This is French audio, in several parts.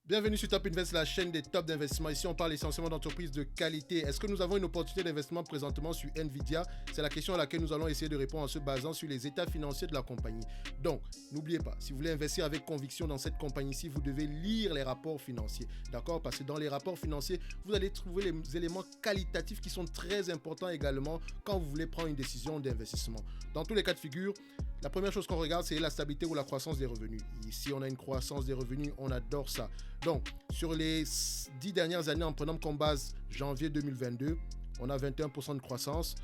Bienvenue sur Top Invest, la chaîne des tops d'investissement. Ici, on parle essentiellement d'entreprises de qualité. Est-ce que nous avons une opportunité d'investissement présentement sur Nvidia? C'est la question à laquelle nous allons essayer de répondre en se basant sur les états financiers de la compagnie. Donc, n'oubliez pas, si vous voulez investir avec conviction dans cette compagnie-ci, vous devez lire les rapports financiers. D'accord? Parce que dans les rapports financiers, vous allez trouver les éléments qualitatifs qui sont très importants également quand vous voulez prendre une décision d'investissement. Dans tous les cas de figure, la première chose qu'on regarde, c'est la stabilité ou la croissance des revenus. Ici, on a une croissance des revenus, on adore ça. Donc, sur les 10 dernières années, en prenant comme base janvier 2022, on a 21% de croissance.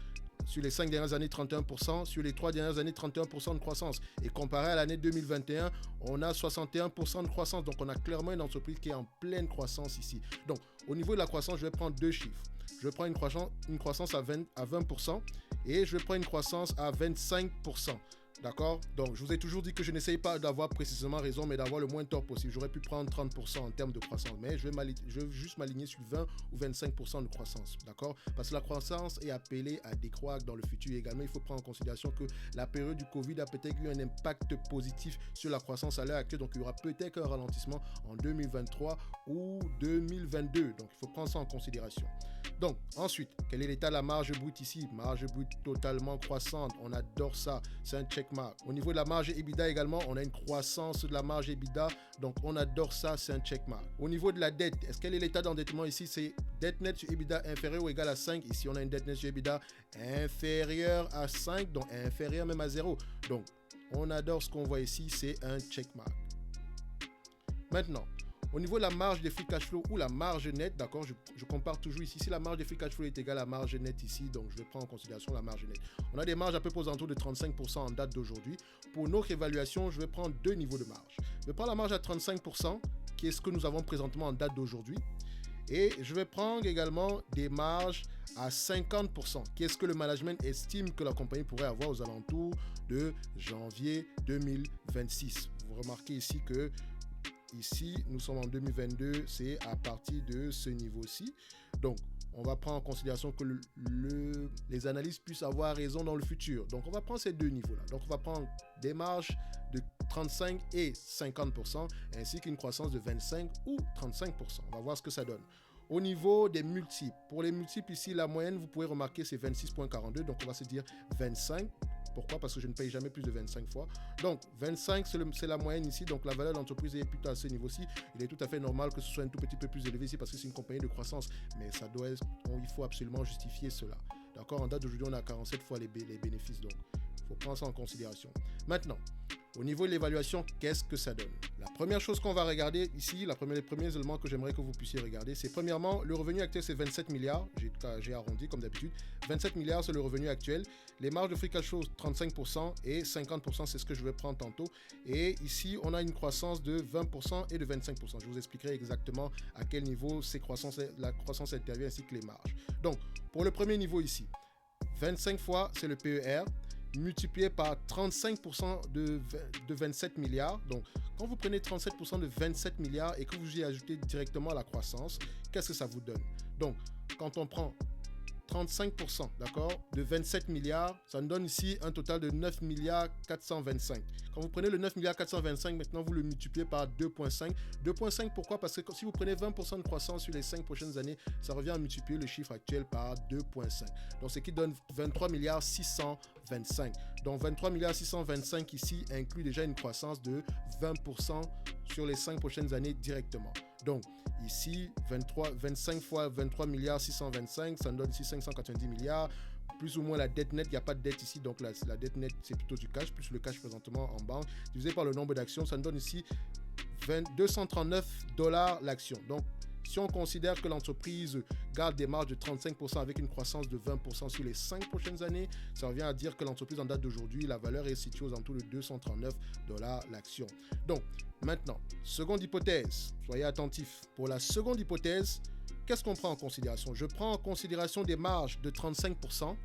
Sur les 5 dernières années, 31%. Sur les 3 dernières années, 31% de croissance. Et comparé à l'année 2021, on a 61% de croissance. Donc, on a clairement une entreprise qui est en pleine croissance ici. Donc, au niveau de la croissance, je vais prendre deux chiffres. Je vais prendre une croissance à 20% et je vais prendre une croissance à 25%. D'accord? Donc, je vous ai toujours dit que je n'essaye pas d'avoir précisément raison, mais d'avoir le moins tort possible. J'aurais pu prendre 30% en termes de croissance, mais je vais juste m'aligner sur 20 ou 25% de croissance. D'accord? Parce que la croissance est appelée à décroître dans le futur. Et également, il faut prendre en considération que la période du Covid a peut-être eu un impact positif sur la croissance à l'heure actuelle. Donc, il y aura peut-être un ralentissement en 2023 ou 2022. Donc, il faut prendre ça en considération. Donc, ensuite, quel est l'état de la marge brute ici? Marge brute totalement croissante. On adore ça. C'est un checkmark. Au niveau de la marge EBITDA également, on a une croissance de la marge EBITDA. Donc, on adore ça. C'est un checkmark. Au niveau de la dette, quel est l'état d'endettement ici? C'est dette nette sur EBITDA inférieur ou égal à 5. Ici, on a une dette nette sur EBITDA inférieure à 5, donc inférieure même à 0. Donc, on adore ce qu'on voit ici. C'est un checkmark. Maintenant, au niveau de la marge de free cash flow ou la marge nette, d'accord, je compare toujours ici. Si la marge de free cash flow est égale à la marge nette ici, donc je vais prendre en considération la marge nette. On a des marges à peu près aux alentours de 35% en date d'aujourd'hui. Pour notre évaluation, je vais prendre deux niveaux de marge. Je vais prendre la marge à 35%, qui est ce que nous avons présentement en date d'aujourd'hui. Et je vais prendre également des marges à 50%, qui est ce que le management estime que la compagnie pourrait avoir aux alentours de janvier 2026. Vous remarquez ici que ici, nous sommes en 2022, c'est à partir de ce niveau-ci. Donc, on va prendre en considération que les analystes puissent avoir raison dans le futur. Donc, on va prendre ces deux niveaux-là. Donc, on va prendre des marges de 35 et 50%, ainsi qu'une croissance de 25 ou 35%. On va voir ce que ça donne. Au niveau des multiples, pour les multiples ici, la moyenne, vous pouvez remarquer, c'est 26,42. Donc, on va se dire 25. Pourquoi? Parce que je ne paye jamais plus de 25 fois. Donc, 25, c'est la moyenne ici. Donc, la valeur de l'entreprise est plutôt à ce niveau-ci. Il est tout à fait normal que ce soit un tout petit peu plus élevé ici parce que c'est une compagnie de croissance. Mais ça doit être, il faut absolument justifier cela. D'accord? En date d'aujourd'hui, on a 47 fois les bénéfices. Donc, il faut prendre ça en considération. Maintenant, au niveau de l'évaluation, qu'est-ce que ça donne? La première chose qu'on va regarder ici, les premiers éléments que j'aimerais que vous puissiez regarder, c'est premièrement, le revenu actuel, c'est 27 milliards. J'ai arrondi comme d'habitude. 27 milliards, c'est le revenu actuel. Les marges de free cash flow, 35% et 50%, c'est ce que je vais prendre tantôt. Et ici, on a une croissance de 20% et de 25%. Je vous expliquerai exactement à quel niveau la croissance intervient ainsi que les marges. Donc, pour le premier niveau ici, 25 fois, c'est le PER. Multiplié par 35% de 27 milliards. Donc, quand vous prenez 37% de 27 milliards et que vous y ajoutez directement la croissance, qu'est-ce que ça vous donne? Donc, quand on prend 35%, d'accord, de 27 milliards, ça nous donne ici un total de 9 milliards 425. Quand vous prenez le 9 milliards 425, maintenant vous le multipliez par 2,5. 2,5 pourquoi? Parce que si vous prenez 20% de croissance sur les 5 prochaines années, ça revient à multiplier le chiffre actuel par 2,5. Donc ce qui donne 23 milliards 625. Donc 23 milliards 625 ici inclut déjà une croissance de 20% sur les 5 prochaines années directement. Donc, ici, 25 fois 23 milliards 625, ça nous donne ici 590 milliards, plus ou moins la dette nette, il n'y a pas de dette ici, donc la dette nette, c'est plutôt du cash, plus le cash présentement en banque, divisé par le nombre d'actions, ça nous donne ici 239 $ l'action. Donc, si on considère que l'entreprise garde des marges de 35% avec une croissance de 20% sur les 5 prochaines années, ça revient à dire que l'entreprise en date d'aujourd'hui, la valeur est située aux alentours de 239 $ l'action. Donc, maintenant, seconde hypothèse, soyez attentifs. Pour la seconde hypothèse, qu'est-ce qu'on prend en considération? Je prends en considération des marges de 35%,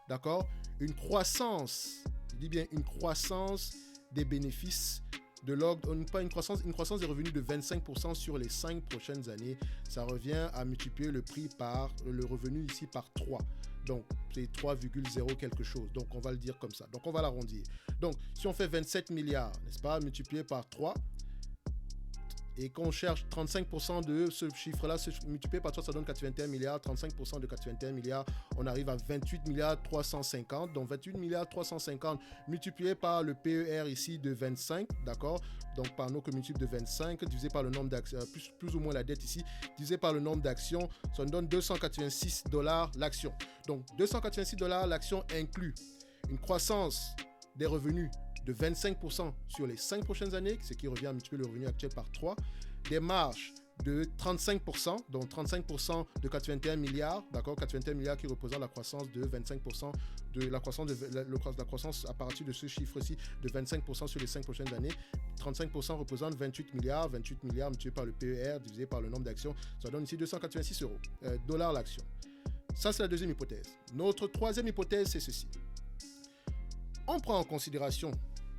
d'accord? Une croissance, je dis bien une croissance des bénéfices de l'ordre, pas une croissance des revenus de 25% sur les 5 prochaines années. Ça revient à multiplier le prix par le revenu ici par 3. Donc, c'est 3,0 quelque chose. Donc, on va le dire comme ça. Donc, on va l'arrondir. Donc, si on fait 27 milliards, n'est-ce pas, multiplié par 3, et qu'on cherche 35% de ce chiffre-là, multiplié par 3, ça donne 81 milliards. 35% de 81 milliards, on arrive à 28 milliards 350. Donc 28 milliards 350 multiplié par le PER ici de 25, d'accord? Donc par nos multiples de 25, divisé par le nombre d'actions, plus ou moins la dette ici, divisé par le nombre d'actions, ça nous donne $286 l'action. Donc $286 l'action inclut une croissance des revenus de 25% sur les 5 prochaines années, ce qui revient à multiplier le revenu actuel par 3, des marges de 35%, donc 35% de 81 milliards, d'accord, 81 milliards qui représentent la croissance de 25%, de la croissance à partir de ce chiffre-ci de 25% sur les 5 prochaines années. 35% représente 28 milliards multiplié par le PER divisé par le nombre d'actions, ça donne ici 286 dollars l'action. Ça, c'est la deuxième hypothèse. Notre troisième hypothèse, c'est ceci. On prend en considération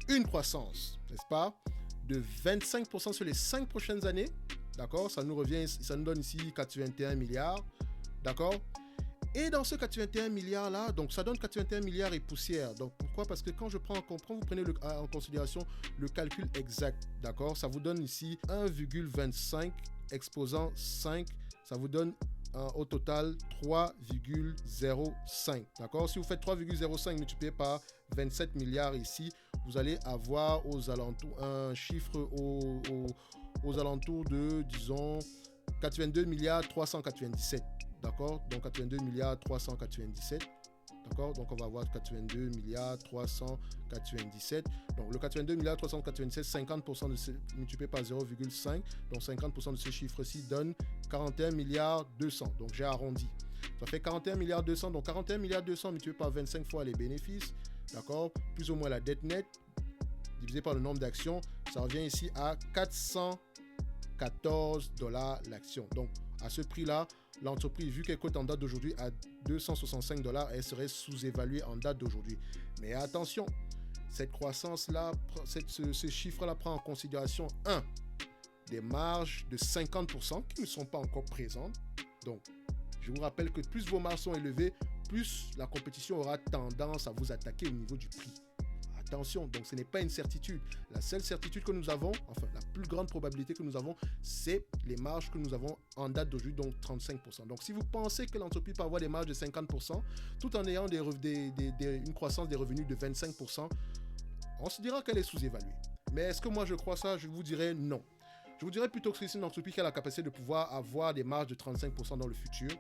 une croissance, n'est-ce pas, de 25% sur les 5 prochaines années, d'accord, ça nous donne ici 81 milliards, d'accord, et dans ce 81 milliards là, donc ça donne 81 milliards et poussière. Donc pourquoi? Parce que quand vous prenez en considération le calcul exact, d'accord, ça vous donne ici 1,25 exposant 5, ça vous donne au total 3,05, d'accord. Si vous faites 3,05 multiplié par 27 milliards ici, vous allez avoir aux alentours un chiffre aux alentours de, disons, 82 milliards 397, d'accord. Donc 82 milliards 397, d'accord. Donc on va avoir 82 milliards 397. Donc le 82 milliards 397, 50% de ce multiplié par 0,5, donc 50% de ce chiffre-ci donne 41 milliards 200. Donc j'ai arrondi. Ça fait 41 milliards 200. Donc 41 milliards 200 multiplié par 25 fois les bénéfices, d'accord, plus ou moins la dette nette, divisé par le nombre d'actions, ça revient ici à 414 dollars l'action. Donc à ce prix-là, l'entreprise, vu qu'elle cote en date d'aujourd'hui à 265 dollars, elle serait sous-évaluée en date d'aujourd'hui. Mais attention, cette croissance-là, ce chiffre-là prend en considération, des marges de 50% qui ne sont pas encore présentes. Donc, je vous rappelle que plus vos marges sont élevées, plus la compétition aura tendance à vous attaquer au niveau du prix. Attention, donc ce n'est pas une certitude. La seule certitude que nous avons, enfin la plus grande probabilité que nous avons, c'est les marges que nous avons en date d'aujourd'hui, donc 35%. Donc si vous pensez que l'entreprise peut avoir des marges de 50%, tout en ayant une croissance des revenus de 25%, on se dira qu'elle est sous-évaluée. Mais est-ce que moi je crois ça? Je vous dirais non. Je vous dirais plutôt que c'est une entreprise qui a la capacité de pouvoir avoir des marges de 35% dans le futur.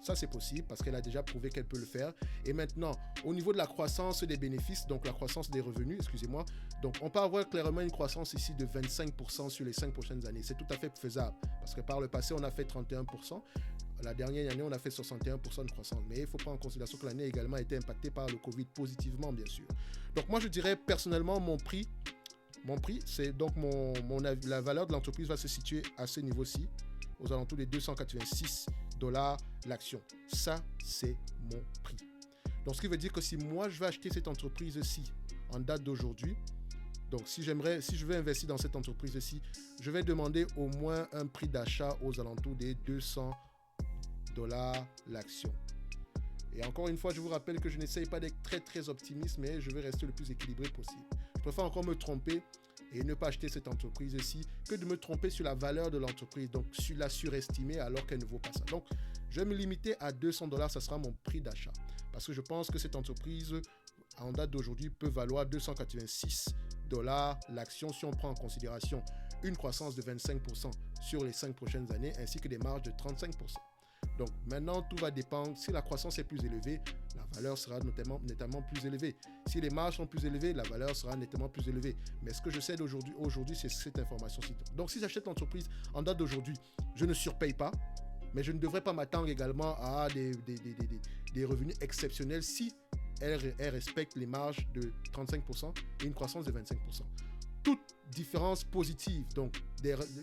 Ça, c'est possible parce qu'elle a déjà prouvé qu'elle peut le faire. Et maintenant, au niveau de la croissance des bénéfices, donc la croissance des revenus, excusez-moi, donc on peut avoir clairement une croissance ici de 25% sur les 5 prochaines années. C'est tout à fait faisable parce que par le passé, on a fait 31%. La dernière année, on a fait 61% de croissance. Mais il faut prendre en considération que l'année a également été impactée par le Covid positivement, bien sûr. Donc moi, je dirais personnellement, mon prix, c'est donc la valeur de l'entreprise va se situer à ce niveau-ci, aux alentours des 286 dollars l'action. Ça, c'est mon prix. Donc, ce qui veut dire que si moi, je vais acheter cette entreprise-ci en date d'aujourd'hui, donc si je veux investir dans cette entreprise-ci, je vais demander au moins un prix d'achat aux alentours des 200 dollars l'action. Et encore une fois, je vous rappelle que je n'essaye pas d'être très très optimiste, mais je vais rester le plus équilibré possible. Je préfère encore me tromper et ne pas acheter cette entreprise-ci que de me tromper sur la valeur de l'entreprise, donc sur la surestimer alors qu'elle ne vaut pas ça. Donc, je vais me limiter à 200 dollars, ça sera mon prix d'achat. Parce que je pense que cette entreprise, en date d'aujourd'hui, peut valoir 286 dollars l'action si on prend en considération une croissance de 25% sur les 5 prochaines années, ainsi que des marges de 35%. Donc maintenant, tout va dépendre. Si la croissance est plus élevée, la valeur sera nettement plus élevée. Si les marges sont plus élevées, la valeur sera nettement plus élevée. Mais ce que je sais aujourd'hui, c'est cette information-ci. Donc si j'achète l'entreprise en date d'aujourd'hui, je ne surpaye pas, mais je ne devrais pas m'attendre également à des revenus exceptionnels si elle respecte les marges de 35% et une croissance de 25%. Toute différence positive, donc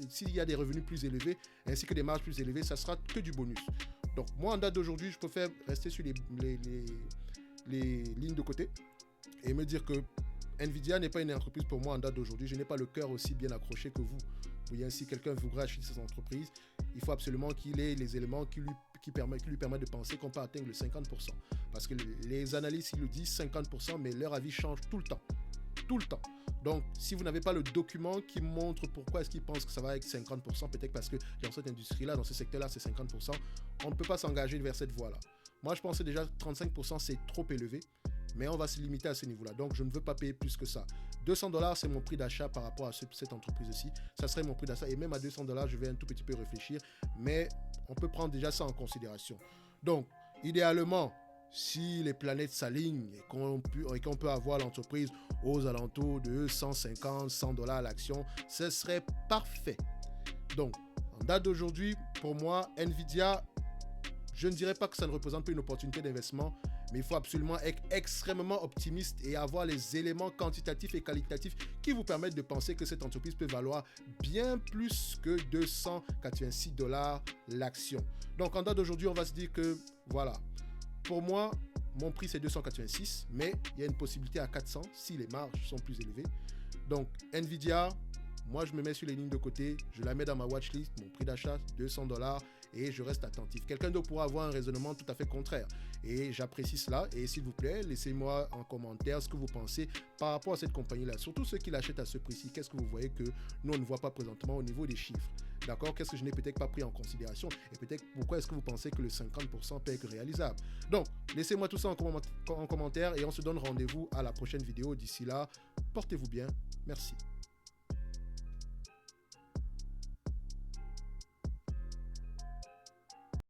s'il y a des revenus plus élevés ainsi que des marges plus élevées, ça sera que du bonus. Donc moi en date d'aujourd'hui, je préfère rester sur les lignes de côté et me dire que Nvidia n'est pas une entreprise pour moi en date d'aujourd'hui. Je n'ai pas le cœur aussi bien accroché que vous. Vous voyez, si quelqu'un voudrait acheter cette entreprise, il faut absolument qu'il ait les éléments qui lui permettent de penser qu'on peut atteindre le 50%. Parce que les analystes, ils le disent 50%, mais leur avis change tout le temps. tout le temps. Donc, si vous n'avez pas le document qui montre pourquoi est-ce qu'ils pensent que ça va être 50%, peut-être parce que dans cette industrie-là, dans ce secteur-là, c'est 50%, on ne peut pas s'engager vers cette voie-là. Moi, je pensais déjà 35%, c'est trop élevé, mais on va se limiter à ce niveau-là. Donc, je ne veux pas payer plus que ça. 200$, c'est mon prix d'achat par rapport à cette entreprise-ci. Ça serait mon prix d'achat. Et même à 200$, je vais un tout petit peu réfléchir, mais on peut prendre déjà ça en considération. Donc, idéalement, si les planètes s'alignent et qu'on peut avoir l'entreprise aux alentours de 150, 100$ à l'action, ce serait parfait. Donc, en date d'aujourd'hui, pour moi, Nvidia, je ne dirais pas que ça ne représente pas une opportunité d'investissement, mais il faut absolument être extrêmement optimiste et avoir les éléments quantitatifs et qualitatifs qui vous permettent de penser que cette entreprise peut valoir bien plus que 286$ l'action. Donc, en date d'aujourd'hui, on va se dire que, voilà, pour moi, mon prix c'est 286, mais il y a une possibilité à 400 si les marges sont plus élevées. Donc, Nvidia, moi je me mets sur les lignes de côté, je la mets dans ma watchlist, mon prix d'achat 200$ et je reste attentif. Quelqu'un d'autre pourra avoir un raisonnement tout à fait contraire et j'apprécie cela. Et s'il vous plaît, laissez-moi en commentaire ce que vous pensez par rapport à cette compagnie-là. Surtout ceux qui l'achètent à ce prix-ci. Qu'est-ce que vous voyez que nous on ne voit pas présentement au niveau des chiffres? D'accord? Qu'est-ce que je n'ai peut-être pas pris en considération? Et peut-être pourquoi est-ce que vous pensez que le 50% peut être réalisable? Donc, laissez-moi tout ça en commentaire et on se donne rendez-vous à la prochaine vidéo. D'ici là, portez-vous bien. Merci.